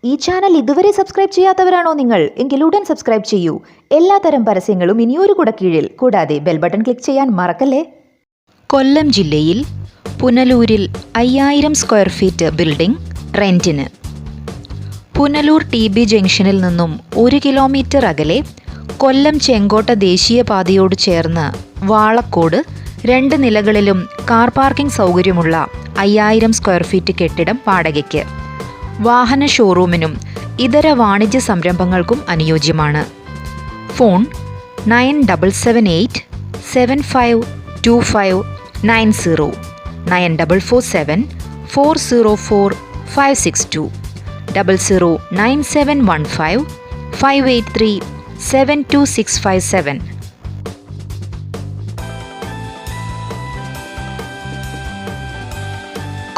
ഈ ചാനൽ ഇതുവരെ സബ്സ്ക്രൈബ് ചെയ്യാത്തവരാണോ നിങ്ങൾ? എങ്കിൽ ഉടൻ സബ്സ്ക്രൈബ് ചെയ്യൂ. എല്ലാത്തരം പരസ്യങ്ങളും ഇനിയൊരു കുടക്കീഴിൽ. കൂടാതെ ബെൽ ബട്ടൺ ക്ലിക്ക് ചെയ്യാൻ മറക്കല്ലേ. കൊല്ലം ജില്ലയിൽ പുനലൂരിൽ 5000 സ്ക്വയർ ഫീറ്റ് ബിൽഡിംഗ് റെന്റിന്. പുനലൂർ TB ജംഗ്ഷനിൽ നിന്നും 1 കിലോമീറ്റർ അകലെ കൊല്ലം ചെങ്കോട്ട ദേശീയപാതയോട് ചേർന്ന് വാളക്കോട് 2 നിലകളിലും കാർ പാർക്കിംഗ് സൗകര്യമുള്ള 5000 സ്ക്വയർ ഫീറ്റ് കെട്ടിടം വാടകയ്ക്ക്. വാഹന ഷോറൂമിനും ഇതര വാണിജ്യ സംരംഭങ്ങൾക്കും അനുയോജ്യമാണ്. ഫോൺ 9778 752590 9447 404 562 009715 583 72657.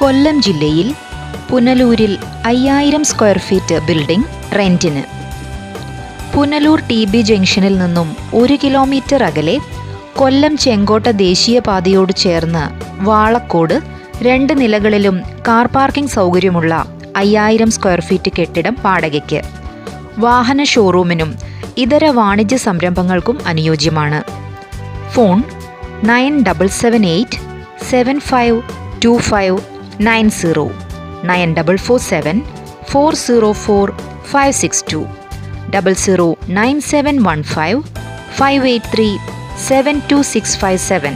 കൊല്ലം ജില്ലയിൽ പുനലൂരിൽ 5000 സ്ക്വയർ ഫീറ്റ് ബിൽഡിംഗ് റെന്റിന്. പുനലൂർ TB ജംഗ്ഷനിൽ നിന്നും 1 കിലോമീറ്റർ അകലെ കൊല്ലം ചെങ്കോട്ട ദേശീയപാതയോട് ചേർന്ന് വാളക്കോട് 2 നിലകളിലും കാർ പാർക്കിംഗ് സൗകര്യമുള്ള 5000 സ്ക്വയർ ഫീറ്റ് കെട്ടിടം വാടകയ്ക്ക്. വാഹന ഷോറൂമിനും ഇതര വാണിജ്യ സംരംഭങ്ങൾക്കും അനുയോജ്യമാണ്. ഫോൺ 9778 752590 9447 404 562 009715 583 72657.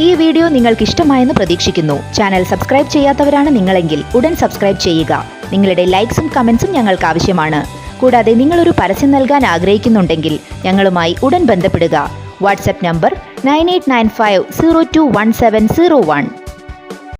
ഈ വീഡിയോ നിങ്ങൾക്ക് ഇഷ്ടമായെന്ന് പ്രതീക്ഷിക്കുന്നു. ചാനൽ സബ്സ്ക്രൈബ് ചെയ്യാത്തവരാണ് നിങ്ങളെങ്കിൽ ഉടൻ സബ്സ്ക്രൈബ് ചെയ്യുക. നിങ്ങളുടെ ലൈക്സും കമൻസും ഞങ്ങൾക്ക് ആവശ്യമാണ്. കൂടാതെ നിങ്ങളൊരു പരസ്യം നൽകാൻ ആഗ്രഹിക്കുന്നുണ്ടെങ്കിൽ ഞങ്ങളുമായി ഉടൻ ബന്ധപ്പെടുക. WhatsApp number 9895 021701.